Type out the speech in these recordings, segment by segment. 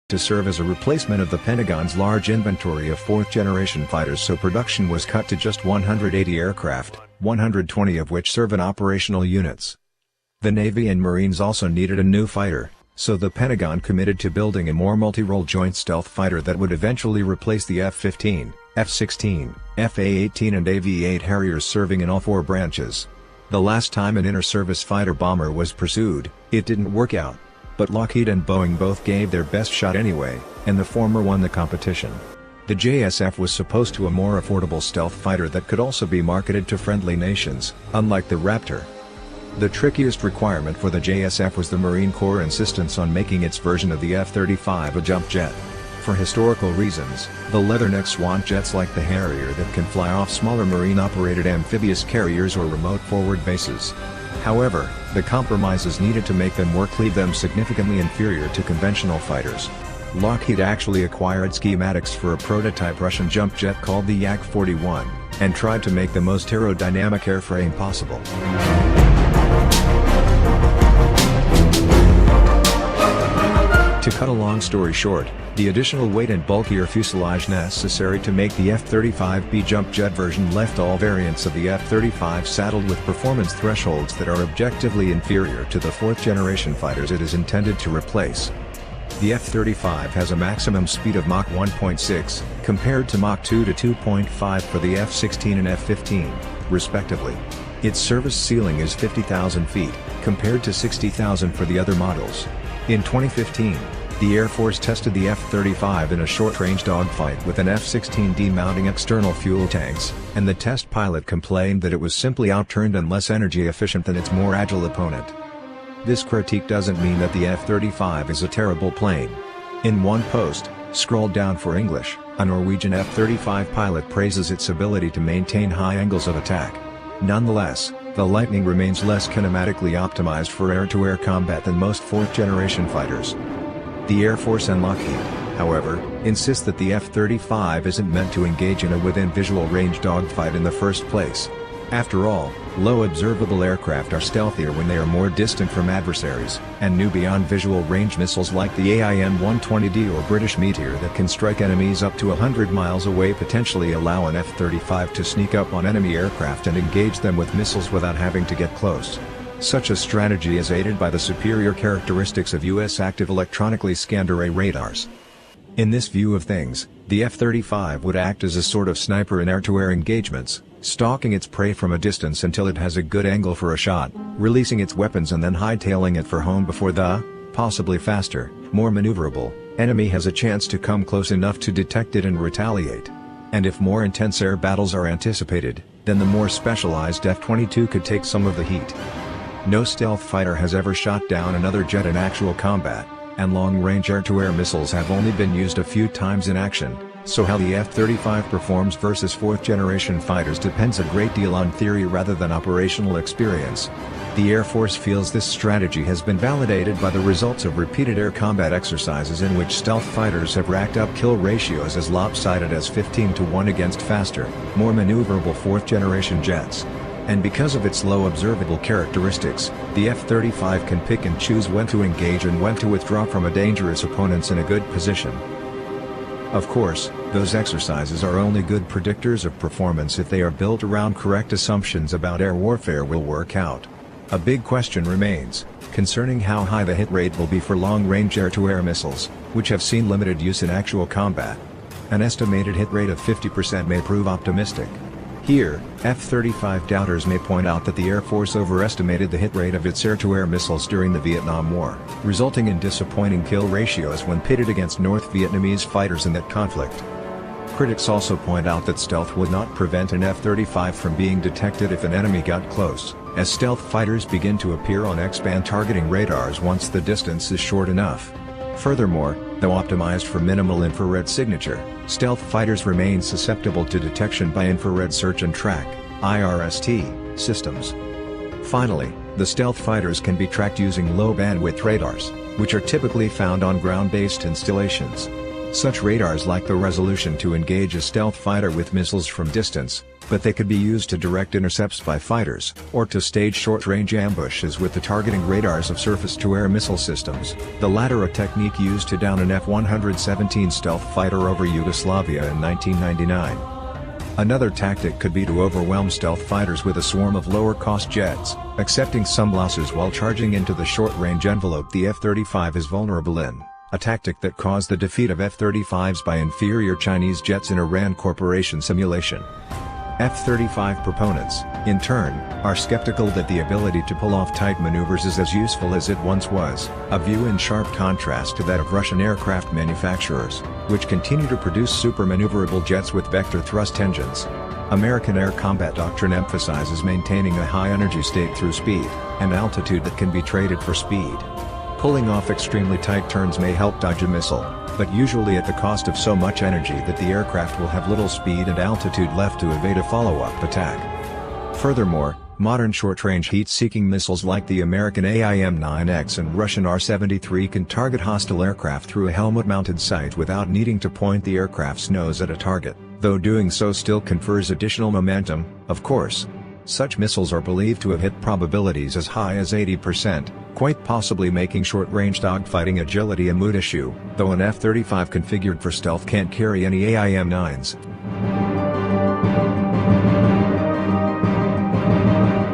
to serve as a replacement of the Pentagon's large inventory of fourth-generation fighters, so production was cut to just 180 aircraft, 120 of which serve in operational units. The Navy and Marines also needed a new fighter, so the Pentagon committed to building a more multi-role joint stealth fighter that would eventually replace the F-15, F-16, F-A-18 and AV-8 Harriers serving in all four branches. The last time an inter-service fighter bomber was pursued, it didn't work out. But Lockheed and Boeing both gave their best shot anyway, and the former won the competition. The JSF was supposed to be a more affordable stealth fighter that could also be marketed to friendly nations, unlike the Raptor. The trickiest requirement for the JSF was the Marine Corps' insistence on making its version of the F-35 a jump jet. For historical reasons, the leatherneck Swan jets like the Harrier that can fly off smaller Marine-operated amphibious carriers or remote forward bases. However, the compromises needed to make them work leave them significantly inferior to conventional fighters. Lockheed actually acquired schematics for a prototype Russian jump jet called the Yak-41, and tried to make the most aerodynamic airframe possible. To cut a long story short, the additional weight and bulkier fuselage necessary to make the F-35B jump jet version left all variants of the F-35 saddled with performance thresholds that are objectively inferior to the fourth-generation fighters it is intended to replace. The F-35 has a maximum speed of Mach 1.6, compared to Mach 2 to 2.5 for the F-16 and F-15, respectively. Its service ceiling is 50,000 feet, compared to 60,000 for the other models. In 2015, the Air Force tested the F-35 in a short-range dogfight with an F-16D mounting external fuel tanks, and the test pilot complained that it was simply outturned and less energy efficient than its more agile opponent. This critique doesn't mean that the F-35 is a terrible plane. In one post, scrolled down for English, a Norwegian F-35 pilot praises its ability to maintain high angles of attack. Nonetheless, the Lightning remains less kinematically optimized for air-to-air combat than most fourth-generation fighters. The Air Force and Lockheed, however, insist that the F-35 isn't meant to engage in a within-visual range dogfight in the first place. After all, low observable aircraft are stealthier when they are more distant from adversaries, and new beyond visual range missiles like the AIM-120D or British Meteor that can strike enemies up to 100 miles away potentially allow an F-35 to sneak up on enemy aircraft and engage them with missiles without having to get close. Such a strategy is aided by the superior characteristics of U.S. active electronically scanned array radars. In this view of things, the F-35 would act as a sort of sniper in air-to-air engagements, stalking its prey from a distance until it has a good angle for a shot, releasing its weapons and then hightailing it for home before the, possibly faster, more maneuverable, enemy has a chance to come close enough to detect it and retaliate. And if more intense air battles are anticipated, then the more specialized F-22 could take some of the heat. No stealth fighter has ever shot down another jet in actual combat, and long-range air-to-air missiles have only been used a few times in action, so how the F-35 performs versus fourth-generation fighters depends a great deal on theory rather than operational experience. The Air Force feels this strategy has been validated by the results of repeated air combat exercises in which stealth fighters have racked up kill ratios as lopsided as 15-to-1 against faster, more maneuverable fourth-generation jets. And because of its low observable characteristics, the F-35 can pick and choose when to engage and when to withdraw from a dangerous opponents in a good position. Of course, those exercises are only good predictors of performance if they are built around correct assumptions about air warfare will work out. A big question remains, concerning how high the hit rate will be for long-range air-to-air missiles, which have seen limited use in actual combat. An estimated hit rate of 50% may prove optimistic. Here, F-35 doubters may point out that the Air Force overestimated the hit rate of its air-to-air missiles during the Vietnam War, resulting in disappointing kill ratios when pitted against North Vietnamese fighters in that conflict. Critics also point out that stealth would not prevent an F-35 from being detected if an enemy got close, as stealth fighters begin to appear on X-band targeting radars once the distance is short enough. Furthermore, though optimized for minimal infrared signature, stealth fighters remain susceptible to detection by infrared search and track (IRST) systems. Finally, the stealth fighters can be tracked using low-bandwidth radars, which are typically found on ground-based installations. Such radars lack the resolution to engage a stealth fighter with missiles from distance, but they could be used to direct intercepts by fighters, or to stage short-range ambushes with the targeting radars of surface-to-air missile systems, the latter a technique used to down an F-117 stealth fighter over Yugoslavia in 1999. Another tactic could be to overwhelm stealth fighters with a swarm of lower-cost jets, accepting some losses while charging into the short-range envelope the F-35 is vulnerable in, a tactic that caused the defeat of F-35s by inferior Chinese jets in a RAND Corporation simulation. F-35 proponents, in turn, are skeptical that the ability to pull off tight maneuvers is as useful as it once was, a view in sharp contrast to that of Russian aircraft manufacturers, which continue to produce super-maneuverable jets with vector thrust engines. American air combat doctrine emphasizes maintaining a high-energy state through speed, and altitude that can be traded for speed. Pulling off extremely tight turns may help dodge a missile, but usually at the cost of so much energy that the aircraft will have little speed and altitude left to evade a follow-up attack. Furthermore, modern short-range heat-seeking missiles like the American AIM-9X and Russian R-73 can target hostile aircraft through a helmet-mounted sight without needing to point the aircraft's nose at a target, though doing so still confers additional momentum, of course. Such missiles are believed to have hit probabilities as high as 80%, quite possibly making short-range dogfighting agility a moot issue, though an F-35 configured for stealth can't carry any AIM-9s.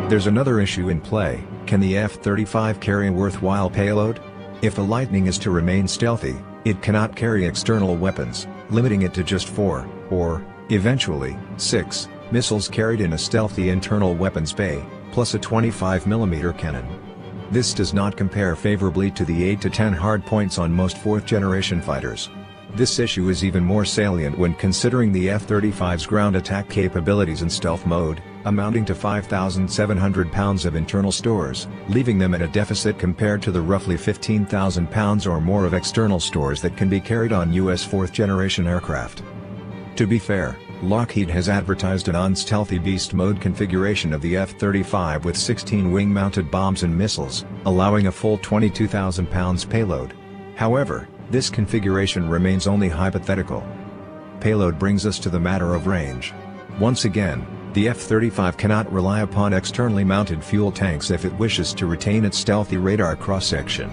There's another issue in play: can the F-35 carry a worthwhile payload? If the Lightning is to remain stealthy, it cannot carry external weapons, limiting it to just 4, or, eventually, 6, missiles carried in a stealthy internal weapons bay, plus a 25mm cannon. This does not compare favorably to the 8 to 10 hardpoints on most fourth-generation fighters. This issue is even more salient when considering the F-35's ground attack capabilities in stealth mode, amounting to 5,700 pounds of internal stores, leaving them at a deficit compared to the roughly 15,000 pounds or more of external stores that can be carried on U.S. fourth-generation aircraft. To be fair, Lockheed has advertised an unstealthy beast mode configuration of the F-35 with 16 wing-mounted bombs and missiles, allowing a full 22,000 pounds payload. However, this configuration remains only hypothetical. Payload brings us to the matter of range. Once again, the F-35 cannot rely upon externally mounted fuel tanks if it wishes to retain its stealthy radar cross-section.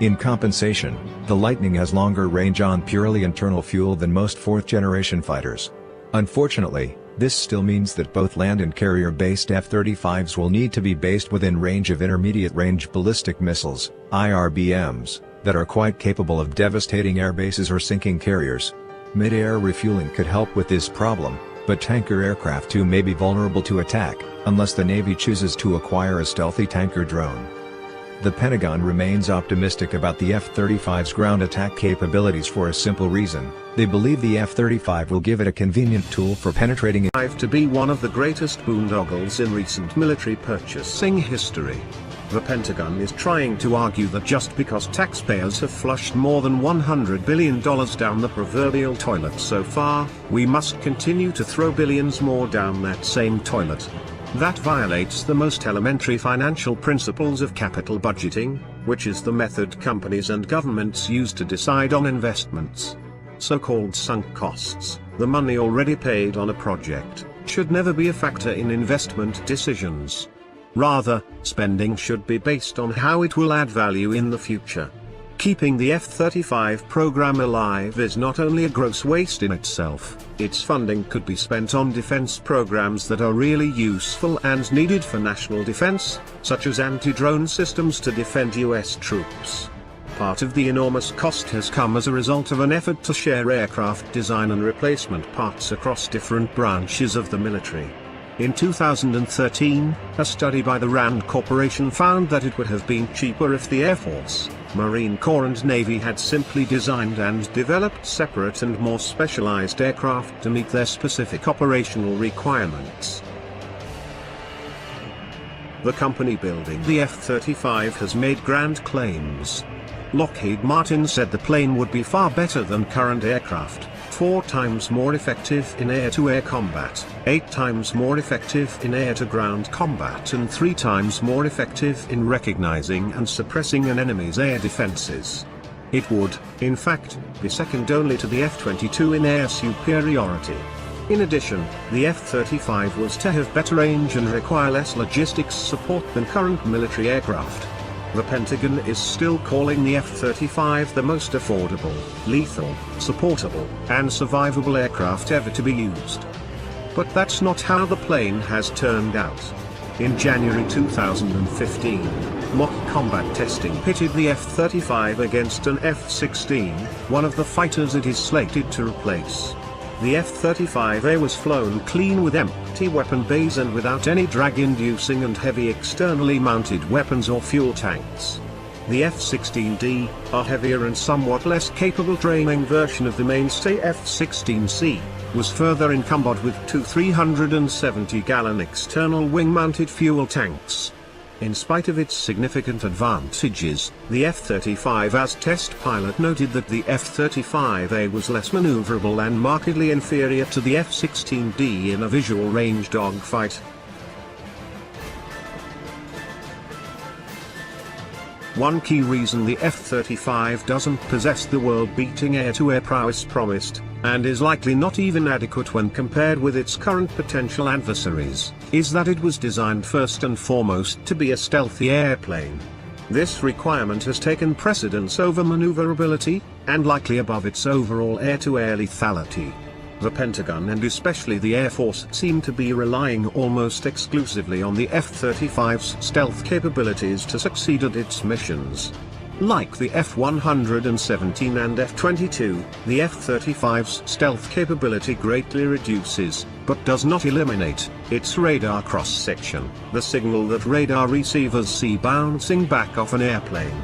In compensation, the Lightning has longer range on purely internal fuel than most fourth-generation fighters. Unfortunately, this still means that both land and carrier-based F-35s will need to be based within range of intermediate-range ballistic missiles, IRBMs, that are quite capable of devastating air bases or sinking carriers. Mid-air refueling could help with this problem, but tanker aircraft too may be vulnerable to attack, unless the Navy chooses to acquire a stealthy tanker drone. The Pentagon remains optimistic about the F-35's ground attack capabilities for a simple reason: they believe the F-35 will give it a convenient tool for penetrating to be one of the greatest boondoggles in recent military purchasing history. The Pentagon is trying to argue that just because taxpayers have flushed more than $100 billion down the proverbial toilet so far, we must continue to throw billions more down that same toilet. That violates the most elementary financial principles of capital budgeting, which is the method companies and governments use to decide on investments. So-called sunk costs, the money already paid on a project, should never be a factor in investment decisions. Rather, spending should be based on how it will add value in the future. Keeping the F-35 program alive is not only a gross waste in itself, its funding could be spent on defense programs that are really useful and needed for national defense, such as anti-drone systems to defend US troops. Part of the enormous cost has come as a result of an effort to share aircraft design and replacement parts across different branches of the military. In 2013, a study by the RAND Corporation found that it would have been cheaper if the Air Force, Marine Corps and Navy had simply designed and developed separate and more specialized aircraft to meet their specific operational requirements. The company building the F-35 has made grand claims. Lockheed Martin said the plane would be far better than current aircraft, 4 times more effective in air-to-air combat, 8 times more effective in air-to-ground combat and 3 times more effective in recognizing and suppressing an enemy's air defenses. It would, in fact, be second only to the F-22 in air superiority. In addition, the F-35 was to have better range and require less logistics support than current military aircraft. The Pentagon is still calling the F-35 the most affordable, lethal, supportable, and survivable aircraft ever to be used. But that's not how the plane has turned out. In January 2015, mock combat testing pitted the F-35 against an F-16, one of the fighters it is slated to replace. The F-35A was flown clean with empty weapon bays and without any drag-inducing and heavy externally mounted weapons or fuel tanks. The F-16D, a heavier and somewhat less capable training version of the mainstay F-16C, was further encumbered with two 370-gallon external wing-mounted fuel tanks. In spite of its significant advantages, the F-35's test pilot noted that the F-35A was less maneuverable and markedly inferior to the F-16D in a visual range dogfight. One key reason the F-35 doesn't possess the world-beating air-to-air prowess promised, and is likely not even adequate when compared with its current potential adversaries, is that it was designed first and foremost to be a stealthy airplane. This requirement has taken precedence over maneuverability, and likely above its overall air-to-air lethality. The Pentagon and especially the Air Force seem to be relying almost exclusively on the F-35's stealth capabilities to succeed at its missions. Like the F-117 and F-22, the F-35's stealth capability greatly reduces, but does not eliminate, its radar cross-section, the signal that radar receivers see bouncing back off an airplane.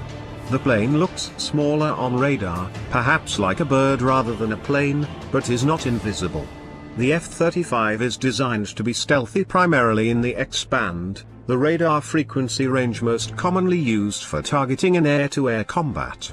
The plane looks smaller on radar, perhaps like a bird rather than a plane, but is not invisible. The F-35 is designed to be stealthy primarily in the X-band, the radar frequency range most commonly used for targeting in air-to-air combat.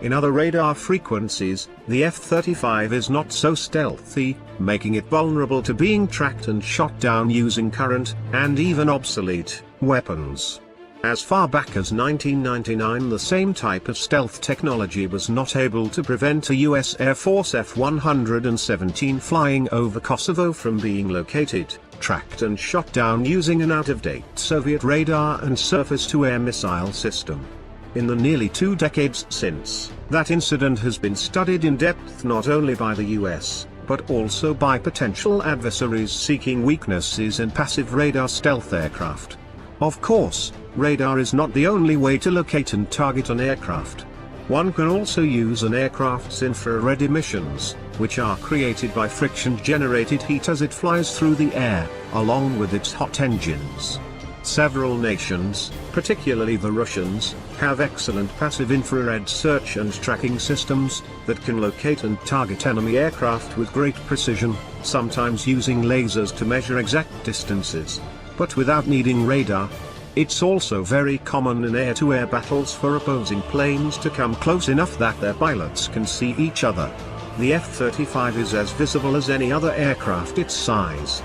In other radar frequencies, the F-35 is not so stealthy, making it vulnerable to being tracked and shot down using current, and even obsolete, weapons. As far back as 1999, the same type of stealth technology was not able to prevent a US Air Force F-117 flying over Kosovo from being located, tracked and shot down using an out-of-date Soviet radar and surface-to-air missile system. In the nearly 2 decades since, that incident has been studied in depth not only by the US, but also by potential adversaries seeking weaknesses in passive radar stealth aircraft. Of course, radar is not the only way to locate and target an aircraft. One can also use an aircraft's infrared emissions, which are created by friction-generated heat as it flies through the air, along with its hot engines. Several nations, particularly the Russians, have excellent passive infrared search and tracking systems that can locate and target enemy aircraft with great precision, sometimes using lasers to measure exact distances, but without needing radar. It's also very common in air-to-air battles for opposing planes to come close enough that their pilots can see each other. The F-35 is as visible as any other aircraft its size.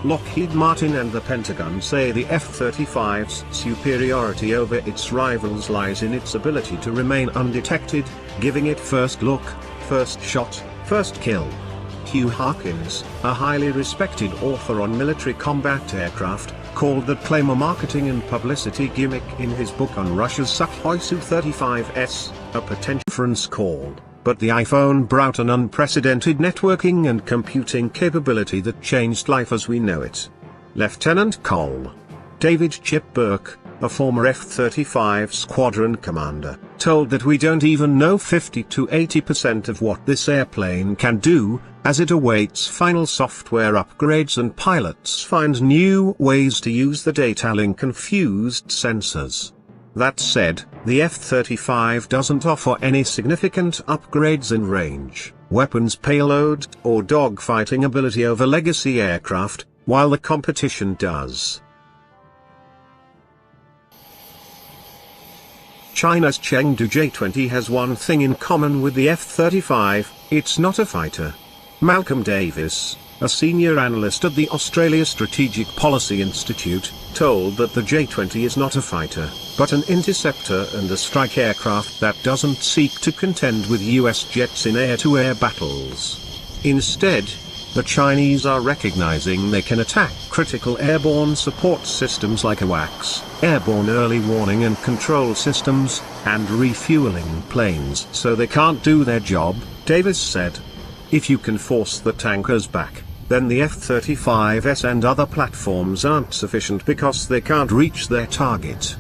Lockheed Martin and the Pentagon say the F-35's superiority over its rivals lies in its ability to remain undetected, giving it first look, first shot, first kill. Hugh Harkins, a highly respected author on military combat aircraft, called that claim a marketing and publicity gimmick in his book on Russia's Sukhoi Su-35S, a potential reference call, but the iPhone brought an unprecedented networking and computing capability that changed life as we know it. Lieutenant Col. David Chip Burke, a former F-35 squadron commander, told that we don't even know 50 to 80% of what this airplane can do, as it awaits final software upgrades and pilots find new ways to use the data link confused sensors. That said, the F-35 doesn't offer any significant upgrades in range, weapons payload, or dogfighting ability over legacy aircraft, while the competition does. China's Chengdu J-20 has one thing in common with the F-35, it's not a fighter. Malcolm Davis, a senior analyst at the Australia Strategic Policy Institute, told that the J-20 is not a fighter, but an interceptor and a strike aircraft that doesn't seek to contend with US jets in air-to-air battles. Instead, the Chinese are recognizing they can attack critical airborne support systems like AWACS, airborne early warning and control systems, and refueling planes so they can't do their job, Davis said. If you can force the tankers back, then the F-35s and other platforms aren't sufficient because they can't reach their target.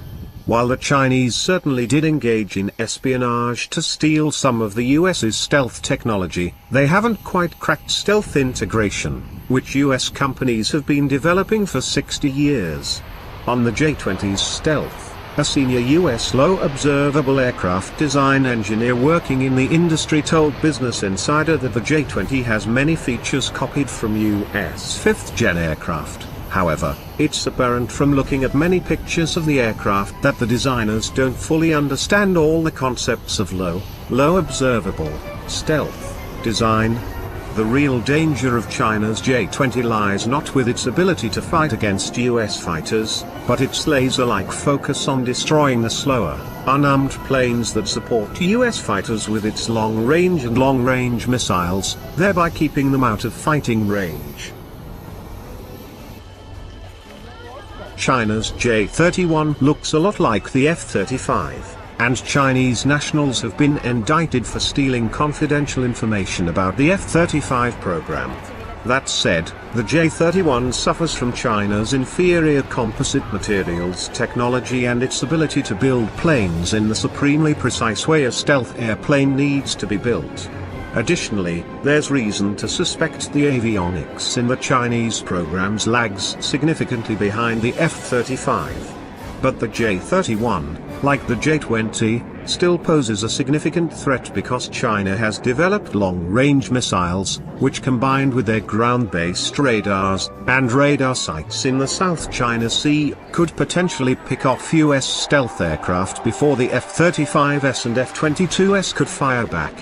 While the Chinese certainly did engage in espionage to steal some of the US's stealth technology, they haven't quite cracked stealth integration, which US companies have been developing for 60 years. On the J-20's stealth, a senior US low observable aircraft design engineer working in the industry told Business Insider that the J-20 has many features copied from US 5th-gen aircraft. However, it's apparent from looking at many pictures of the aircraft that the designers don't fully understand all the concepts of low observable, stealth, design. The real danger of China's J-20 lies not with its ability to fight against US fighters, but its laser-like focus on destroying the slower, unarmed planes that support US fighters with its long-range and long-range missiles, thereby keeping them out of fighting range. China's J-31 looks a lot like the F-35. And Chinese nationals have been indicted for stealing confidential information about the F-35 program. That said, the J-31 suffers from China's inferior composite materials technology and its ability to build planes in the supremely precise way a stealth airplane needs to be built. Additionally, there's reason to suspect the avionics in the Chinese programs lags significantly behind the F-35. But the J-31, like the J-20, still poses a significant threat because China has developed long-range missiles, which combined with their ground-based radars, and radar sites in the South China Sea, could potentially pick off US stealth aircraft before the F-35s and F-22s could fire back.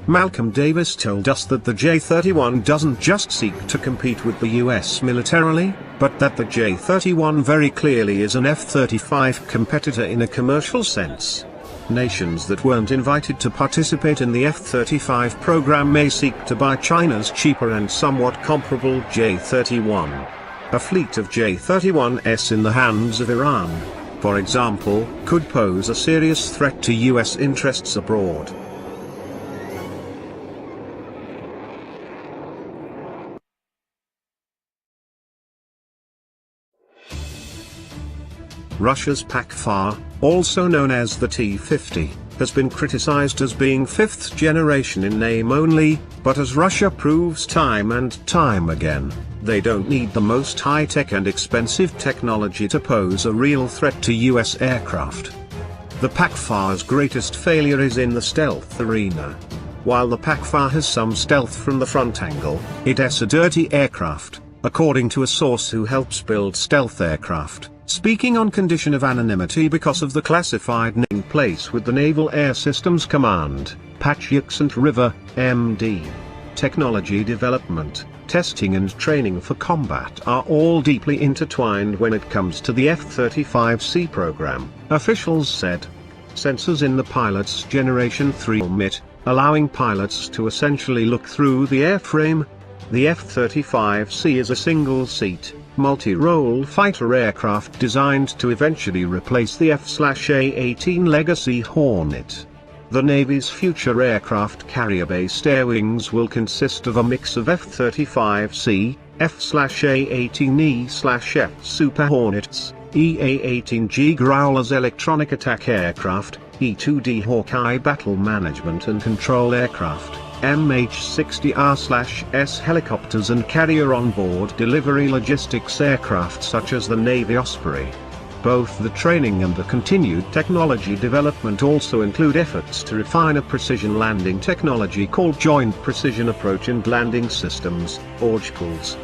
Malcolm Davis told us that the J-31 doesn't just seek to compete with the US militarily, but that the J-31 very clearly is an F-35 competitor in a commercial sense. Nations that weren't invited to participate in the F-35 program may seek to buy China's cheaper and somewhat comparable J-31. A fleet of J-31s in the hands of Iran, for example, could pose a serious threat to US interests abroad. Russia's PAK-4, also known as the T-50, has been criticized as being fifth generation in name only, but as Russia proves time and time again, they don't need the most high-tech and expensive technology to pose a real threat to US aircraft. The PAK-4's greatest failure is in the stealth arena. While the PAK-4 has some stealth from the front angle, it's a dirty aircraft, according to a source who helps build stealth aircraft, speaking on condition of anonymity because of the classified nameplate with the Naval Air Systems Command, Patuxent River, MD. Technology development, testing and training for combat are all deeply intertwined when it comes to the F-35C program, officials said. Sensors in the pilot's Generation 3 MIT, allowing pilots to essentially look through the airframe. The F-35C is a single-seat, multi-role fighter aircraft designed to eventually replace the F/A-18 Legacy Hornet. The Navy's future aircraft carrier-based air wings will consist of a mix of F-35C, F/A-18E/F Super Hornets, EA-18G Growlers electronic attack aircraft, E-2D Hawkeye battle management and control aircraft, MH-60R/S helicopters and carrier-on-board delivery logistics aircraft such as the Navy Osprey. Both the training and the continued technology development also include efforts to refine a precision landing technology called Joint Precision Approach and Landing Systems, or JPLS.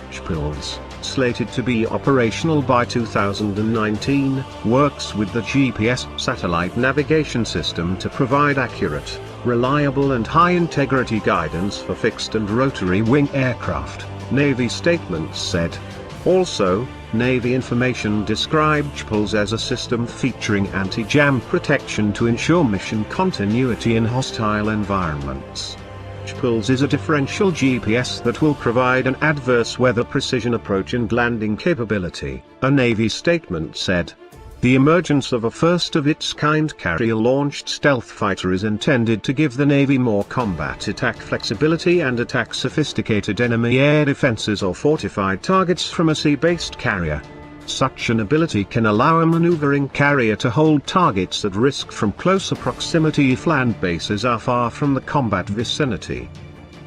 JPLS, slated to be operational by 2019, works with the GPS satellite navigation system to provide accurate, reliable and high-integrity guidance for fixed and rotary wing aircraft, Navy statements said. Also, Navy information described JPULS as a system featuring anti-jam protection to ensure mission continuity in hostile environments. JPULS is a differential GPS that will provide an adverse weather precision approach and landing capability, a Navy statement said. The emergence of a first-of-its-kind carrier-launched stealth fighter is intended to give the Navy more combat attack flexibility and attack sophisticated enemy air defenses or fortified targets from a sea-based carrier. Such an ability can allow a maneuvering carrier to hold targets at risk from closer proximity if land bases are far from the combat vicinity.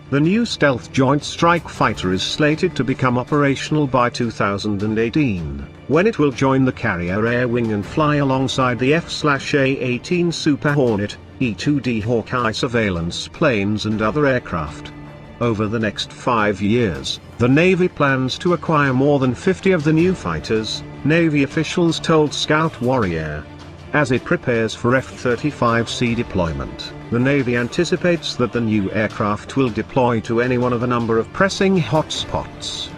The new Stealth Joint Strike Fighter is slated to become operational by 2018, when it will join the carrier air wing and fly alongside the F/A-18 Super Hornet, E-2D Hawkeye surveillance planes and other aircraft. Over the next 5 years, the Navy plans to acquire more than 50 of the new fighters, Navy officials told Scout Warrior. As it prepares for F-35C deployment, the Navy anticipates that the new aircraft will deploy to any one of a number of pressing hotspots.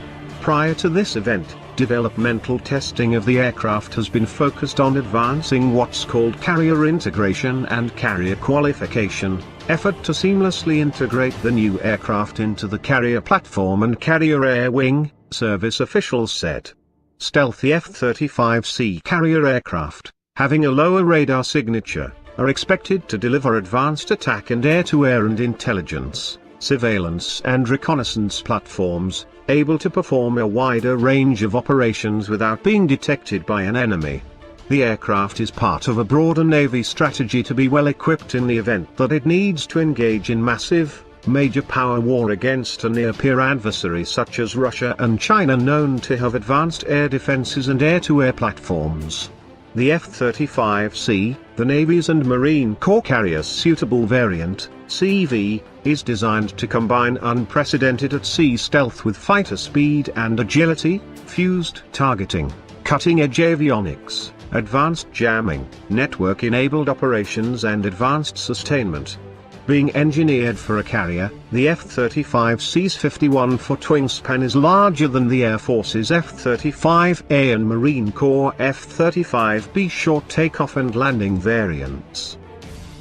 Prior to this event, developmental testing of the aircraft has been focused on advancing what's called carrier integration and carrier qualification, effort to seamlessly integrate the new aircraft into the carrier platform and carrier air wing, service officials said. Stealthy F-35C carrier aircraft, having a lower radar signature, are expected to deliver advanced attack and air-to-air and intelligence, surveillance and reconnaissance platforms, able to perform a wider range of operations without being detected by an enemy. The aircraft is part of a broader Navy strategy to be well equipped in the event that it needs to engage in massive, major power war against a near-peer adversary such as Russia and China, known to have advanced air defenses and air-to-air platforms. The F-35C, the Navy's and Marine Corps carrier's suitable variant, CV, is designed to combine unprecedented at-sea stealth with fighter speed and agility, fused targeting, cutting-edge avionics, advanced jamming, network-enabled operations and advanced sustainment. Being engineered for a carrier, the F-35C's 51-foot wingspan is larger than the Air Force's F-35A and Marine Corps F-35B short takeoff and landing variants.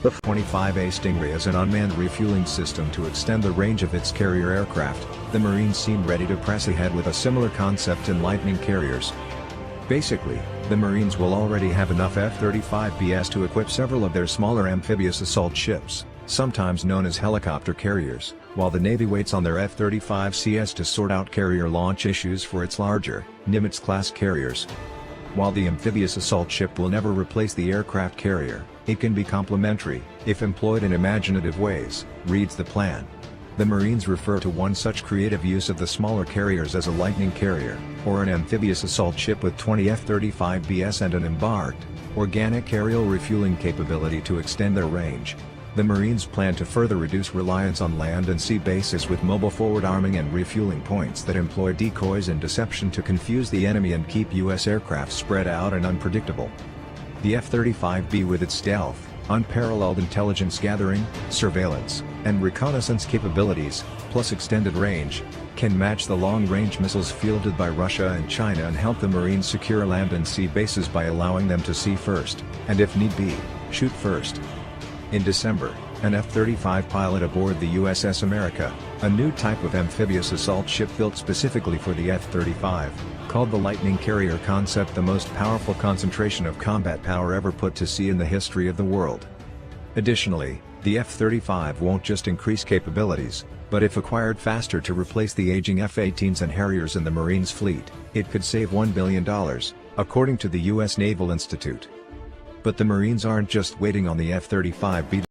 The F-25A Stingray is an unmanned refueling system to extend the range of its carrier aircraft. The Marines seem ready to press ahead with a similar concept in Lightning carriers. Basically, the Marines will already have enough F-35Bs to equip several of their smaller amphibious assault ships, sometimes known as helicopter carriers, while the Navy waits on their F-35Cs to sort out carrier launch issues for its larger, Nimitz-class carriers. While the amphibious assault ship will never replace the aircraft carrier, it can be complementary, if employed in imaginative ways, reads the plan. The Marines refer to one such creative use of the smaller carriers as a Lightning carrier, or an amphibious assault ship with 20 F-35Bs and an embarked, organic aerial refueling capability to extend their range. The Marines plan to further reduce reliance on land and sea bases with mobile forward arming and refueling points that employ decoys and deception to confuse the enemy and keep U.S. aircraft spread out and unpredictable. The F-35B, with its stealth, unparalleled intelligence gathering, surveillance, and reconnaissance capabilities, plus extended range, can match the long-range missiles fielded by Russia and China and help the Marines secure land and sea bases by allowing them to see first, and if need be, shoot first. In December, an F-35 pilot aboard the USS America, a new type of amphibious assault ship built specifically for the F-35, called the Lightning carrier concept the most powerful concentration of combat power ever put to sea in the history of the world. Additionally, the F-35 won't just increase capabilities, but if acquired faster to replace the aging F-18s and Harriers in the Marines fleet, it could save $1 billion, according to the U.S. Naval Institute. But the Marines aren't just waiting on the F-35B